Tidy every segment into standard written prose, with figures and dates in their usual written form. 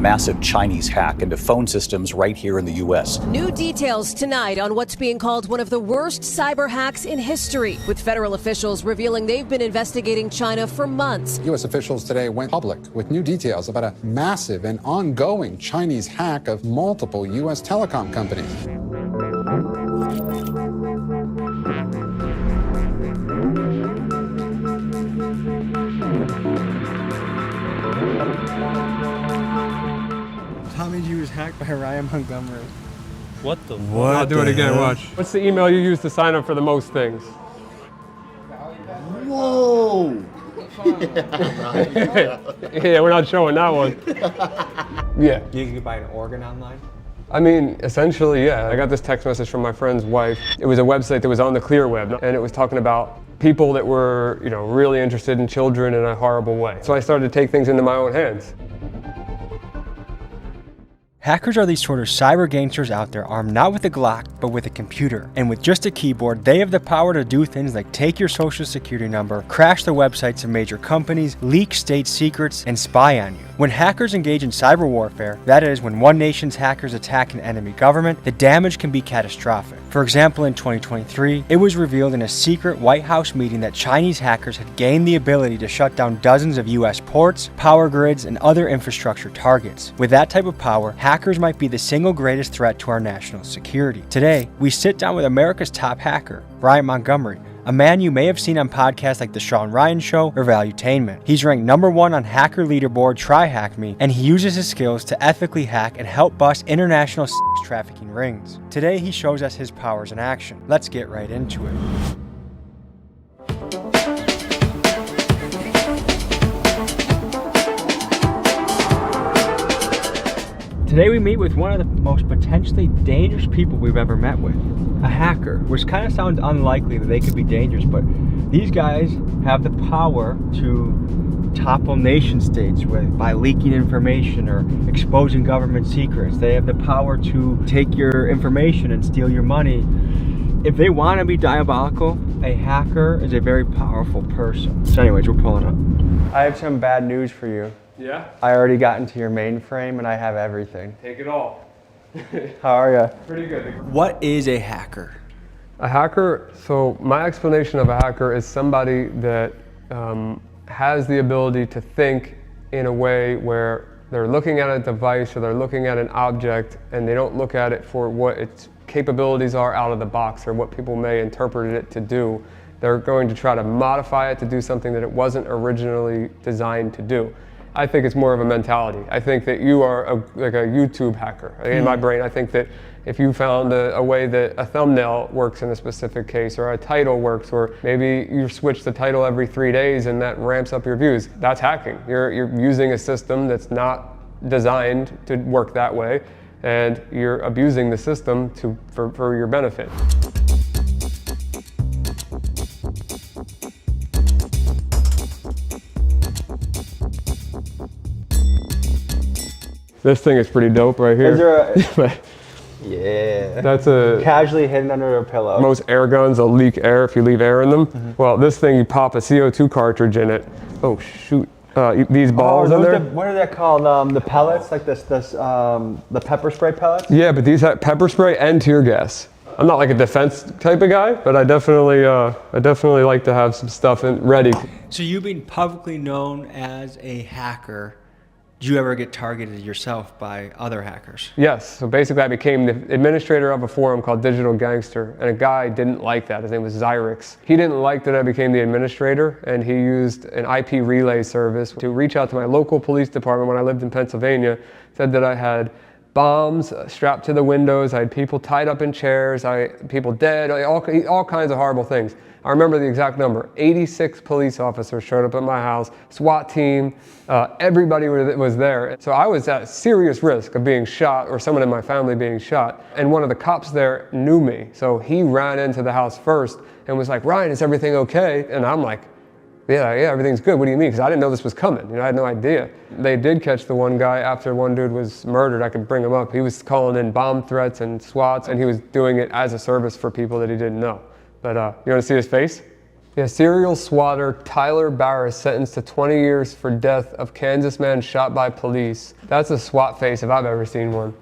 Massive Chinese hack into phone systems right here in the U.S. New details tonight on what's being called one of the worst cyber hacks in history, with federal officials revealing they've been investigating China for months. U.S. officials today went public with new details about a massive and ongoing Chinese hack of multiple U.S. telecom companies. Tommy G was hacked by Ryan Montgomery. What the? What? I'll do it again, watch. What's the email you use to sign up for the most things? Whoa! Yeah, we're not showing that one. Yeah. You could buy an organ online? I mean, essentially, yeah. I got this text message from my friend's wife. It was a website that was on the clear web, and it was talking about people that were, really interested in children in a horrible way. So I started to take things into my own hands. Hackers are these sort of cyber gangsters out there armed not with a Glock, but with a computer. And with just a keyboard, they have the power to do things like take your social security number, crash the websites of major companies, leak state secrets, and spy on you. When hackers engage in cyber warfare, that is, when one nation's hackers attack an enemy government, the damage can be catastrophic. For example, in 2023, it was revealed in a secret White House meeting that Chinese hackers had gained the ability to shut down dozens of US ports, power grids, and other infrastructure targets. With that type of power, hackers might be the single greatest threat to our national security. Today, we sit down with America's top hacker, Ryan Montgomery, a man you may have seen on podcasts like The Sean Ryan Show or Valuetainment. He's ranked #1 on hacker leaderboard TryHackMe, and he uses his skills to ethically hack and help bust international sex trafficking rings. Today, he shows us his powers in action. Let's get right into it. Today we meet with one of the most potentially dangerous people we've ever met with, a hacker, which kind of sounds unlikely that they could be dangerous, but these guys have the power to topple nation states by leaking information or exposing government secrets. They have the power to take your information and steal your money. If they want to be diabolical, a hacker is a very powerful person. So anyways, we're pulling up. I have some bad news for you. Yeah? I already got into your mainframe and I have everything. Take it all. How are you? Pretty good. What is a hacker? A hacker, so my explanation of a hacker is somebody that has the ability to think in a way where they're looking at a device or they're looking at an object and they don't look at it for what its capabilities are out of the box or what people may interpret it to do. They're going to try to modify it to do something that it wasn't originally designed to do. I think it's more of a mentality. I think that you are like a YouTube hacker. In my brain, I think that if you found a way that a thumbnail works in a specific case, or a title works, or maybe you switch the title every 3 days and that ramps up your views, that's hacking. You're using a system that's not designed to work that way, and you're abusing the system for your benefit. This thing is pretty dope right here. Is there a... Yeah. That's a... Casually hidden under a pillow. Most air guns will leak air if you leave air in them. Mm-hmm. Well, this thing, you pop a CO2 cartridge in it. Oh, shoot. These balls in there. What are they called? The pellets? Like the pepper spray pellets? Yeah, but these have pepper spray and tear gas. I'm not like a defense type of guy, but I definitely like to have some stuff ready. So you being publicly known as a hacker, did you ever get targeted yourself by other hackers? Yes. So basically I became the administrator of a forum called Digital Gangster, and a guy didn't like that. His name was Zyrix. He didn't like that I became the administrator, and he used an IP relay service to reach out to my local police department when I lived in Pennsylvania, said that I had bombs strapped to the windows, I had people tied up in chairs, people dead, all kinds of horrible things. I remember the exact number. 86 police officers showed up at my house, SWAT team, everybody was there. So I was at serious risk of being shot or someone in my family being shot. And one of the cops there knew me. So he ran into the house first and was like, "Ryan, is everything okay?" And I'm like, yeah, everything's good. What do you mean? Because I didn't know this was coming. I had no idea. They did catch the one guy after one dude was murdered. I could bring him up. He was calling in bomb threats and SWATs, and he was doing it as a service for people that he didn't know. But you want to see his face? Yeah, serial swatter Tyler Barris sentenced to 20 years for death of Kansas man shot by police. That's a SWAT face if I've ever seen one.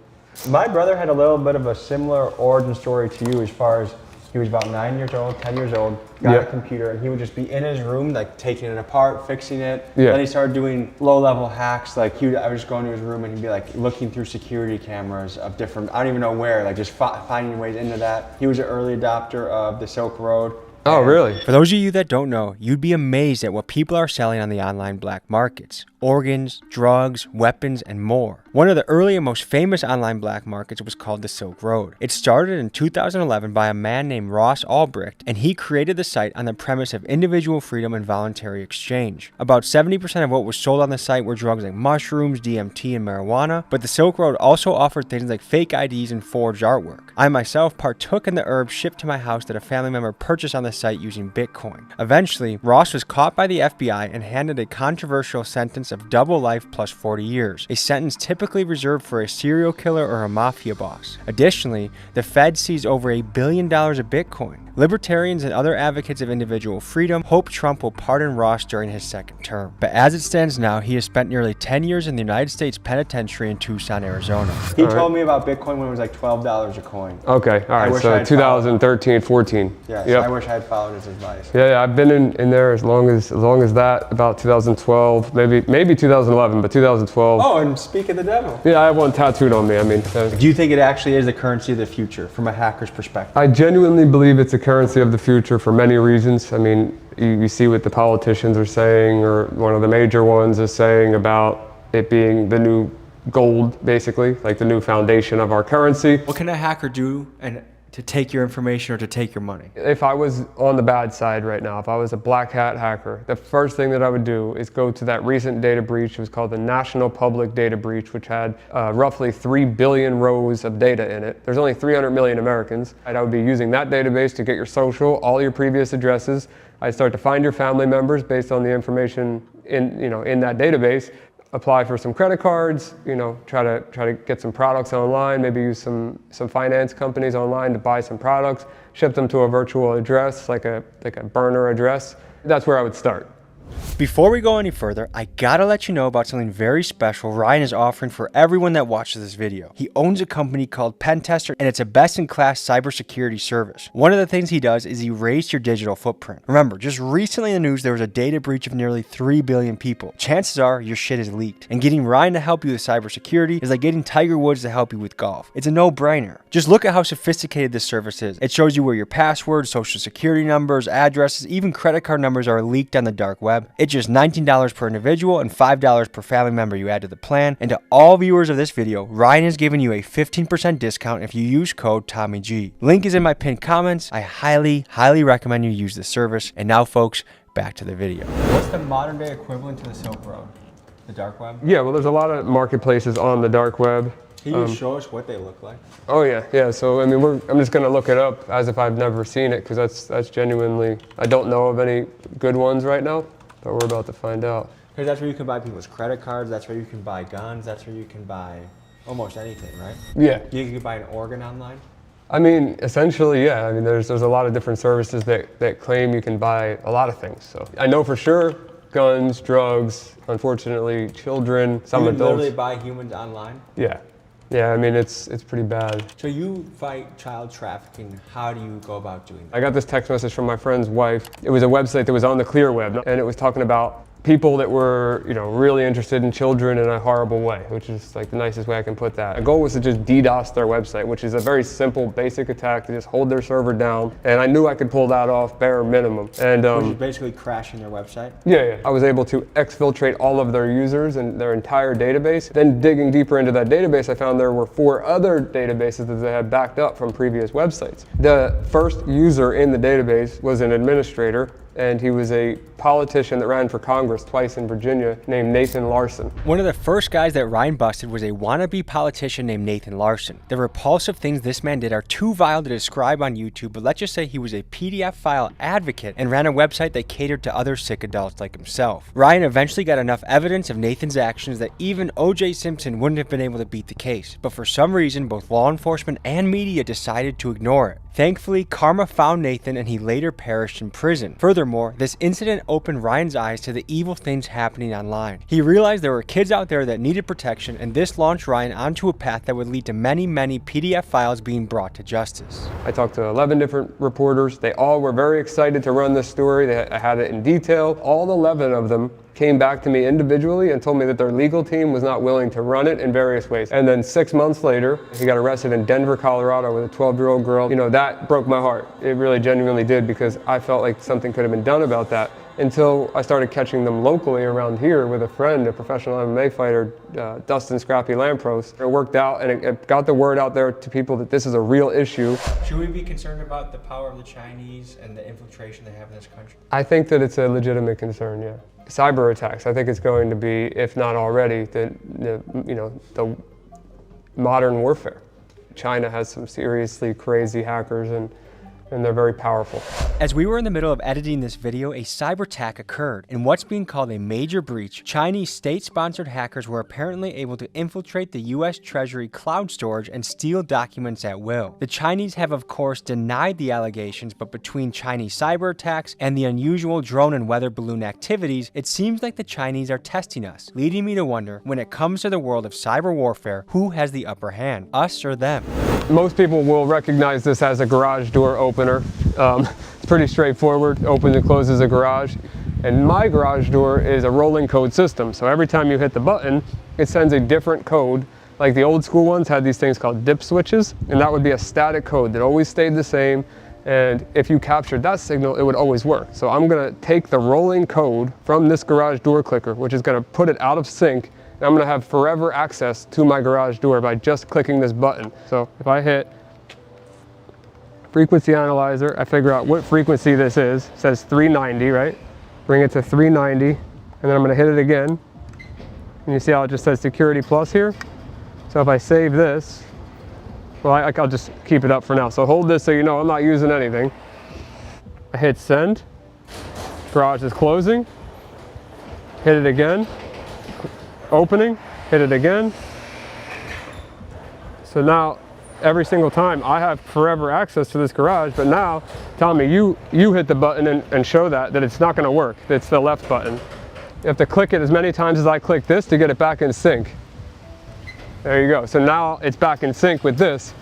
My brother had a little bit of a similar origin story to you as far as he was about 9 years old, 10 years old, got a computer, and he would just be in his room, like taking it apart, fixing it. Then he started doing low-level hacks. Like I would just go into his room and he'd be like looking through security cameras of different, I don't even know where, like just finding ways into that. He was an early adopter of the Silk Road. Oh, really? For those of you that don't know, you'd be amazed at what people are selling on the online black markets. Organs, drugs, weapons, and more. One of the early and most famous online black markets was called the Silk Road. It started in 2011 by a man named Ross Ulbricht, and he created the site on the premise of individual freedom and voluntary exchange. About 70% of what was sold on the site were drugs like mushrooms, DMT, and marijuana, but the Silk Road also offered things like fake IDs and forged artwork. I myself partook in the herbs shipped to my house that a family member purchased on the site using Bitcoin. Eventually, Ross was caught by the FBI and handed a controversial sentence of double life plus 40 years, a sentence typically reserved for a serial killer or a mafia boss. Additionally, the Fed seized over $1 billion of Bitcoin. Libertarians and other advocates of individual freedom hope Trump will pardon Ross during his second term. But as it stands now, he has spent nearly 10 years in the United States Penitentiary in Tucson, Arizona. He told me about Bitcoin when it was like $12 a coin. Okay, all right, so 2013, 14. Yes, Yep. I wish I had followed his advice. Yeah, I've been in there as long as that, about 2012, maybe 2011, but 2012. Oh, and speak of the devil. Yeah, I have one tattooed on me. I mean, Do you think it actually is the currency of the future from a hacker's perspective? I genuinely believe it's a currency of the future for many reasons. I mean, you see what the politicians are saying, or one of the major ones is saying about it being the new gold, basically, like the new foundation of our currency. What can a hacker do to take your information or to take your money? If I was on the bad side right now, if I was a black hat hacker, the first thing that I would do is go to that recent data breach. It was called the National Public Data Breach, which had roughly 3 billion rows of data in it. There's only 300 million Americans. And I would be using that database to get your social, all your previous addresses. I'd start to find your family members based on the information in that database. Apply for some credit cards, try to get some products online, maybe use some finance companies online to buy some products, ship them to a virtual address, like a burner address. That's where I would start. Before we go any further, I gotta let you know about something very special Ryan is offering for everyone that watches this video. He owns a company called Pentester, and it's a best-in-class cybersecurity service. One of the things he does is erase your digital footprint. Remember, just recently in the news, there was a data breach of nearly 3 billion people. Chances are your shit is leaked, and getting Ryan to help you with cybersecurity is like getting Tiger Woods to help you with golf. It's a no-brainer. Just look at how sophisticated this service is. It shows you where your passwords, social security numbers, addresses, even credit card numbers are leaked on the dark web. It's just $19 per individual and $5 per family member you add to the plan. And to all viewers of this video, Ryan is giving you a 15% discount if you use code TommyG. Link is in my pinned comments. I highly recommend you use this service. And now, folks, back to the video. What's the modern day equivalent to the Silk Road? The dark web? Yeah, well, there's a lot of marketplaces on the dark web. Can you show us what they look like? Oh yeah. So I mean, I'm just gonna look it up as if I've never seen it, because that's genuinely, I don't know of any good ones right now, but we're about to find out. Because that's where you can buy people's credit cards. That's where you can buy guns. That's where you can buy almost anything, right? Yeah. You can buy an organ online. I mean, essentially, yeah. I mean, there's a lot of different services that claim you can buy a lot of things. So I know for sure, guns, drugs, unfortunately, children, some you adults. Literally buy humans online. Yeah, I mean, it's pretty bad. So you fight child trafficking. How do you go about doing that? I got this text message from my friend's wife. It was a website that was on the clear web, and it was talking about people that were, really interested in children in a horrible way, which is like the nicest way I can put that. The goal was to just DDoS their website, which is a very simple, basic attack to just hold their server down. And I knew I could pull that off bare minimum. And which is basically crashing their website? Yeah. I was able to exfiltrate all of their users and their entire database. Then digging deeper into that database, I found there were 4 other databases that they had backed up from previous websites. The first user in the database was an administrator, and he was a politician that ran for Congress twice in Virginia named Nathan Larson. One of the first guys that Ryan busted was a wannabe politician named Nathan Larson. The repulsive things this man did are too vile to describe on YouTube, but let's just say he was a PDF file advocate and ran a website that catered to other sick adults like himself. Ryan eventually got enough evidence of Nathan's actions that even O.J. Simpson wouldn't have been able to beat the case, but for some reason both law enforcement and media decided to ignore it. Thankfully, karma found Nathan and he later perished in prison. Furthermore, this incident opened Ryan's eyes to the evil things happening online. He realized there were kids out there that needed protection, and this launched Ryan onto a path that would lead to many PDF files being brought to justice. I talked to 11 different reporters. They all were very excited to run this story. I had it in detail. All 11 of them came back to me individually and told me that their legal team was not willing to run it in various ways. And then 6 months later, he got arrested in Denver, Colorado with a 12-year-old girl. You know, that broke my heart. It really genuinely did, because I felt like something could have been done about that, until I started catching them locally around here with a friend, a professional MMA fighter, Dustin Scrappy Lampros. It worked out, and it got the word out there to people that this is a real issue. Should we be concerned about the power of the Chinese and the infiltration they have in this country? I think that it's a legitimate concern, yeah. Cyber attacks, I think it's going to be, if not already, the modern warfare. China has some seriously crazy hackers, and they're very powerful. As we were in the middle of editing this video, a cyber attack occurred. In what's being called a major breach, Chinese state-sponsored hackers were apparently able to infiltrate the US Treasury cloud storage and steal documents at will. The Chinese have, of course, denied the allegations, but between Chinese cyber attacks and the unusual drone and weather balloon activities, it seems like the Chinese are testing us, leading me to wonder, when it comes to the world of cyber warfare, who has the upper hand, us or them? Most people will recognize this as a garage door opener. It's pretty straightforward. Opens and closes a garage. And my garage door is a rolling code system. So every time you hit the button, it sends a different code. Like the old school ones had these things called dip switches, and that would be a static code that always stayed the same. And if you captured that signal, it would always work. So I'm gonna take the rolling code from this garage door clicker, which is gonna put it out of sync, and I'm gonna have forever access to my garage door by just clicking this button. So if I hit frequency analyzer, I figure out what frequency this is. It says 390, right? Bring it to 390, and then I'm gonna hit it again. And you see how it just says security plus here? So if I save this, well, I'll just keep it up for now. So hold this so you know I'm not using anything. I hit send, garage is closing, hit it again, opening, hit it again. So now, every single time I have forever access to this garage, but now, Tommy, you hit the button and show that it's not gonna work. It's the left button. You have to click it as many times as I click this to get it back in sync. There you go. So now it's back in sync with this.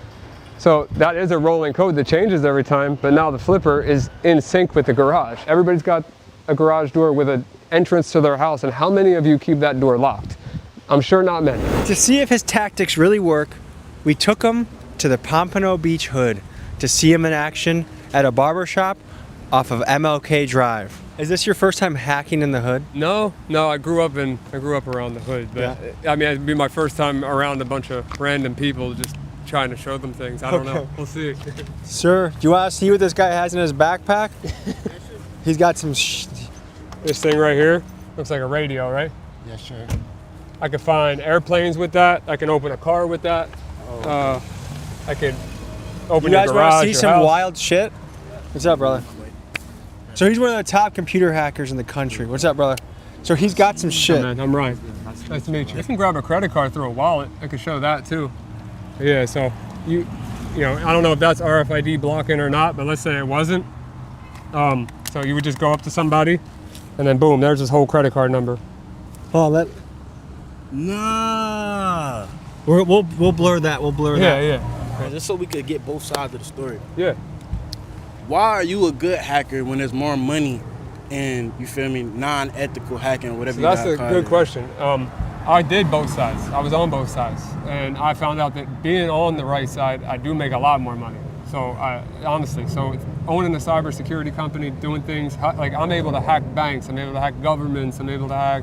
So that is a rolling code that changes every time, but now the flipper is in sync with the garage. Everybody's got a garage door with an entrance to their house, and how many of you keep that door locked? I'm sure not many. To see if his tactics really work, we took him to the Pompano Beach Hood to see him in action at a barbershop off of MLK Drive. Is this your first time hacking in the hood? No, I grew up around the hood, but yeah. I mean, it'd be my first time around a bunch of random people just trying to show them things. I don't know. We'll see. Sir, do you want to see what this guy has in his backpack? He's got some This thing right here looks like a radio, right? Yeah, sure. I could find airplanes with that. I can open a car with that. I could open your garage. You guys want to see some wild shit? What's up, brother? So he's one of the top computer hackers in the country. What's up, brother? So he's got some shit. Oh, man, I'm Ryan. Nice to meet you. You can grab a credit card through a wallet. I could show that too. Yeah, so you know, I don't know if that's RFID blocking or not, but let's say it wasn't. So you would just go up to somebody, and then boom, there's his whole credit card number. Oh, Nah. We'll blur that. We'll blur that. Yeah. Just so we could get both sides of the story. Yeah. Why are you a good hacker when there's more money and, you feel me, non-ethical hacking, whatever you That's a good question. I did both sides. I was on both sides. And I found out that being on the right side, I do make a lot more money. So honestly, owning a cybersecurity company, doing things, like I'm able to hack banks, I'm able to hack governments, I'm able to hack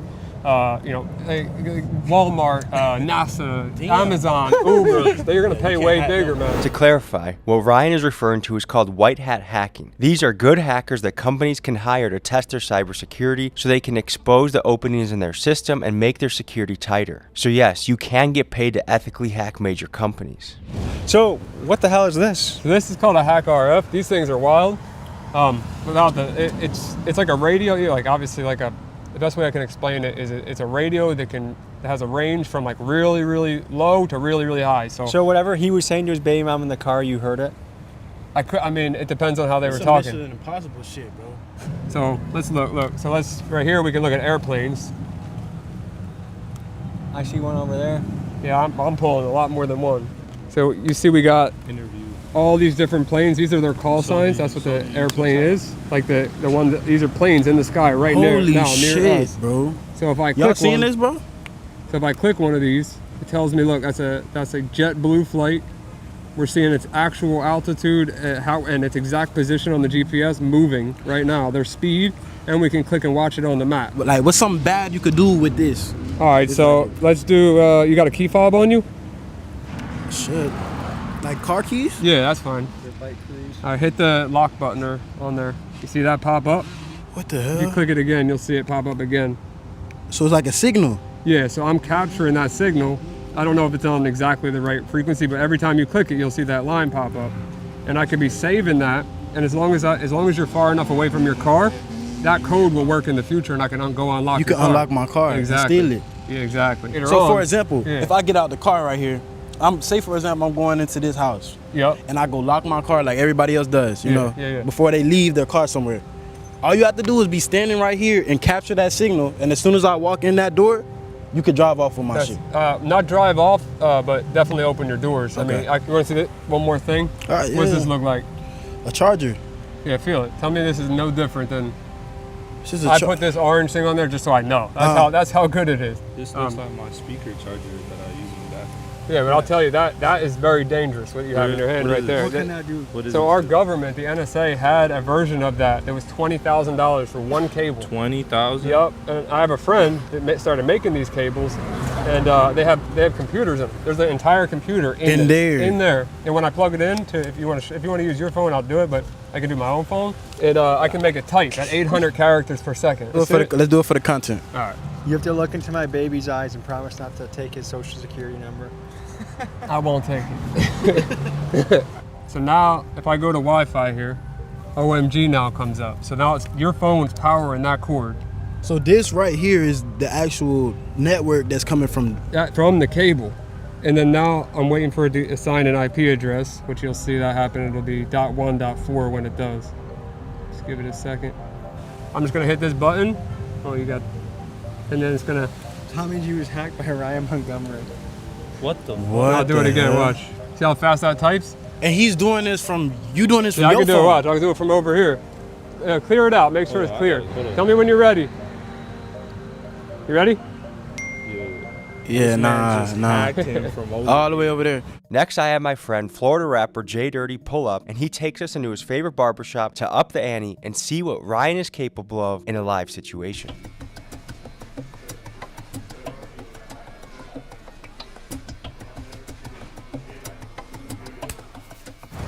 Walmart, NASA, Amazon, Uber. They're going to pay way bigger, man. To clarify, what Ryan is referring to is called white hat hacking. These are good hackers that companies can hire to test their cybersecurity so they can expose the openings in their system and make their security tighter. So yes, you can get paid to ethically hack major companies. So what the hell is this? So this is called a Hack RF. These things are wild. It's like a radio, like obviously like the best way I can explain it is it's a radio that has a range from like really, really low to really, really high. So whatever he was saying to his baby mom in the car, you heard it? I mean, it depends on how they were Some talking. Mission Impossible shit, bro. So let's look. So right here we can look at airplanes. I see one over there. Yeah, I'm pulling a lot more than one. So you see we got all these different planes. These are their call signs. That's what the airplane is. Like the one these are planes in the sky right Holy now shit, near us. bro. So if I Y'all click seeing one, this, bro? so if I click one of these, it tells me, look, that's a JetBlue flight. We're seeing its actual altitude, and its exact position on the GPS moving right now, their speed, and we can click and watch it on the map. But like, what's something bad you could do with this? All right, so let's do, you got a key fob on you? Shit. Like car keys? Yeah, that's fine. All right, hit the lock button on there. You see that pop up? What the If you hell? click it again, you'll see it pop up again. So it's like a signal. Yeah, so I'm capturing that signal. I don't know if it's on exactly the right frequency, but every time you click it, you'll see that line pop up. And I could be saving that, and as long as you're far enough away from your car, that code will work in the future, and I can go unlock You your can car. unlock my car Exactly. and steal it. Yeah, exactly. Later So on- for example, Yeah. if I get out the car right here, say for example, I'm going into this house. Yep. And I go lock my car like everybody else does, you Yeah, know, yeah. before they leave their car somewhere. All you have to do is be standing right here and capture that signal, and as soon as I walk in that door, you could drive off with my shit. Not drive off, but definitely open your doors. Okay. I mean, you want to see one more thing? All right, What does yeah. this look like? A charger. Yeah, feel it. Tell me this is no different than. This is a I put this orange thing on there just so I know. That's how good it is. This looks like my speaker charger that I use in the bathroom. Yeah, but I'll tell you that is very dangerous. What you have in your hand What right is there. it? What can that do? What is So it? our government, the NSA, had a version of that. It was $20,000 for one cable. 20,000? Yep. And I have a friend that started making these cables, and they have computers in them. There's an entire computer in there. And when I plug it in, if you want to use your phone, I'll do it. But I can do my own phone. I can make it type at 800 characters per second. Let's do it for the content. All right. You have to look into my baby's eyes and promise not to take his social security number. I won't take it. So now, if I go to Wi-Fi here, OMG now comes up. So now it's your phone's powering that cord. So this right here is the actual network that's coming from. From the cable. And then now I'm waiting for it to assign an IP address, which you'll see that happen. It'll be .1.4 when it does. Just give it a second. I'm just gonna hit this button. Oh, you got, and then it's gonna. Tommy G was hacked by Ryan Montgomery. What the? I'll do it again, watch. See how fast that types? And he's doing this from, you doing this from Yeah, I your can do phone. it, watch. I can do it from over here. Clear it out, make sure it's clear. Tell me when you're ready. You ready? Yeah, nah. All the way over there. Next, I have my friend, Florida rapper Jay Dirty, pull up, and he takes us into his favorite barbershop to up the ante and see what Ryan is capable of in a live situation.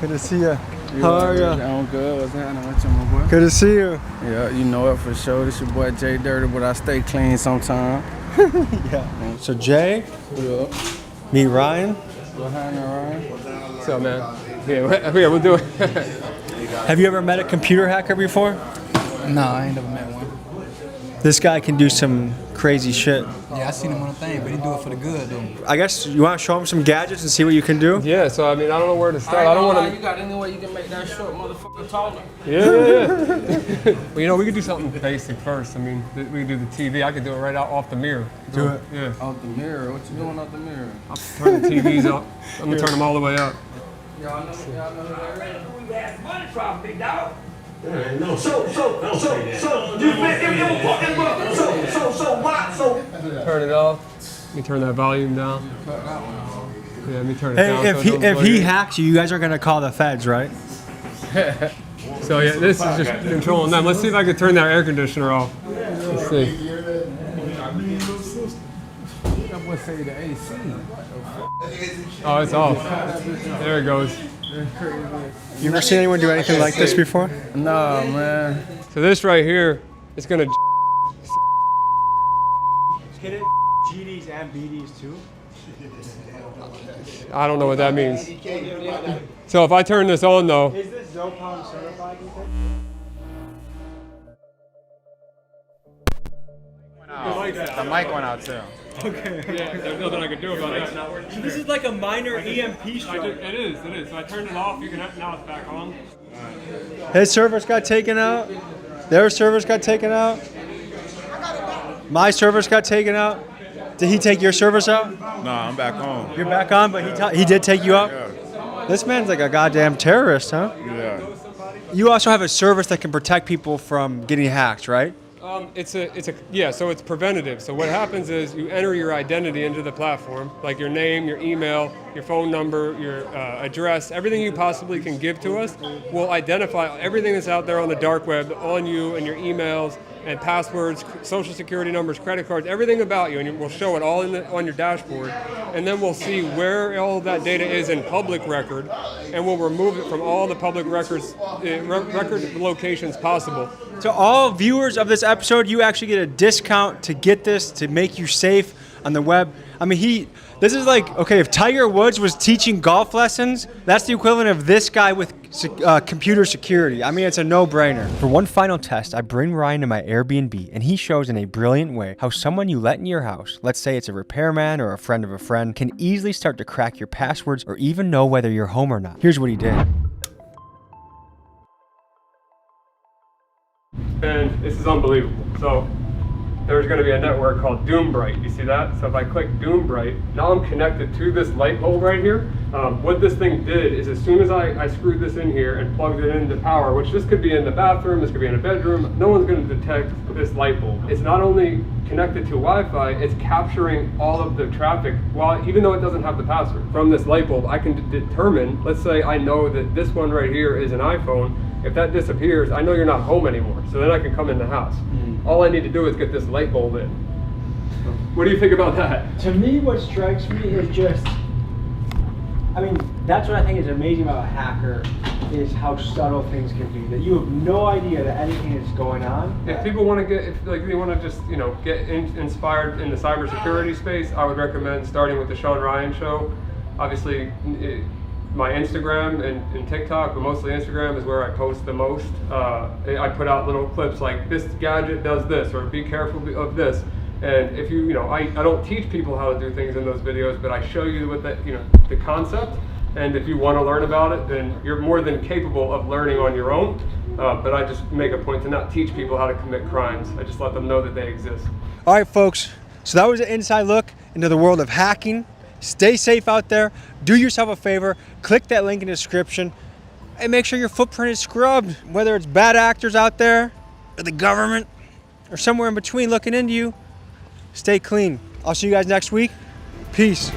Good to see you. How are you? I'm good. What's happening with you, my boy? Good to see you. Yeah, you know it for sure. This your boy Jay Dirty, but I stay clean sometime. Yeah. So Jay, meet Ryan. What's happening, Ryan? What's up, man? Yeah, we'll do it. Have you ever met a computer hacker before? Nah, I ain't never met one. This guy can do some crazy shit. Yeah, I seen him on a thing, but he do it for the good, though. I guess you want to show him some gadgets and see what you can do? Yeah, so I mean, I don't know where to start. I don't want to. You got any way you can make that short motherfucker taller? Yeah. Well, you know, we could do something basic first. I mean, we could do the TV. I could do it right out off the mirror. Do it. Yeah. Off the mirror? What you doing off the mirror? I'll turn the TVs up. I'm gonna turn them all the way up. Y'all know who that is? We asked money from, big dog. No, so, you what? Turn it off. Let me turn that volume down. Yeah, let me turn it down. Hey, so it don't if play he it. hacks you, you guys are gonna call the feds, right? So yeah, this is just controlling them. Let's see if I can turn that air conditioner off. Let's see. That boy say the AC. Oh, it's off. There it goes. You ever seen anyone do anything like this before? Nah, man. So this right here is gonna. Hit it GDs and BDs too. I don't know what that means. So if I turn this on though. Is this Zopalm certified, you think? The mic went out too. Okay. Yeah, there's nothing I can do about that. This is like a minor EMP strike. It is. So I turned it off. Now it's back on. His servers got taken out. Their servers got taken out. My servers got taken out. Did he take your servers out? Nah, I'm back home. You're back on, but he did take you out? Yeah. This man's like a goddamn terrorist, huh? Yeah. You also have a service that can protect people from getting hacked, right? So it's preventative. So what happens is you enter your identity into the platform, like your name, your email, your phone number, your address, everything you possibly can give to us. We'll identify everything that's out there on the dark web on you and your emails and passwords, social security numbers, credit cards, everything about you, and we'll show it all on your dashboard. And then we'll see where all that data is in public record, and we'll remove it from all the public records, record locations possible. To all viewers of this episode, you actually get a discount to get this, to make you safe on the web. I mean, this is like, okay, if Tiger Woods was teaching golf lessons, that's the equivalent of this guy with computer security. I mean, it's a no-brainer. For one final test, I bring Ryan to my Airbnb, and he shows in a brilliant way how someone you let in your house, let's say it's a repairman or a friend of a friend, can easily start to crack your passwords or even know whether you're home or not. Here's what he did. And this is unbelievable. So there's going to be a network called Doombright. You see that? So if I click Doombright, now I'm connected to this light bulb right here. What this thing did is, as soon as I screwed this in here and plugged it into power, which this could be in the bathroom, this could be in a bedroom, no one's going to detect this light bulb. It's not only connected to Wi-Fi, it's capturing all of the traffic, even though it doesn't have the password. From this light bulb, I can determine, let's say I know that this one right here is an iPhone. If that disappears, I know you're not home anymore, so then I can come in the house. All I need to do is get this light bulb in. What do you think about that? To me, what strikes me is just, I mean, that's what I think is amazing about a hacker, is how subtle things can be. That you have no idea that anything is going on. If people want to they want to just, get inspired in the cybersecurity space, I would recommend starting with the Sean Ryan Show. Obviously, my Instagram and TikTok, but mostly Instagram is where I post the most. I put out little clips like, this gadget does this, or be careful of this. And if I don't teach people how to do things in those videos, but I show you what the concept. And if you want to learn about it, then you're more than capable of learning on your own. But I just make a point to not teach people how to commit crimes. I just let them know that they exist. All right, folks. So that was an inside look into the world of hacking. Stay safe out there. Do yourself a favor. Click that link in the description and make sure your footprint is scrubbed. Whether it's bad actors out there or the government or somewhere in between looking into you, stay clean. I'll see you guys next week. Peace.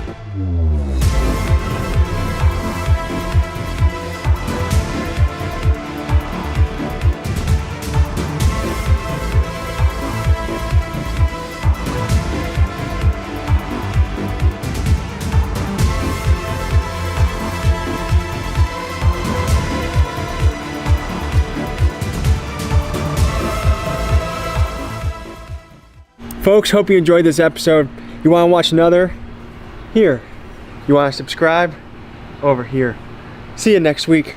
Folks, hope you enjoyed this episode. You want to watch another? Here. You want to subscribe? Over here. See you next week.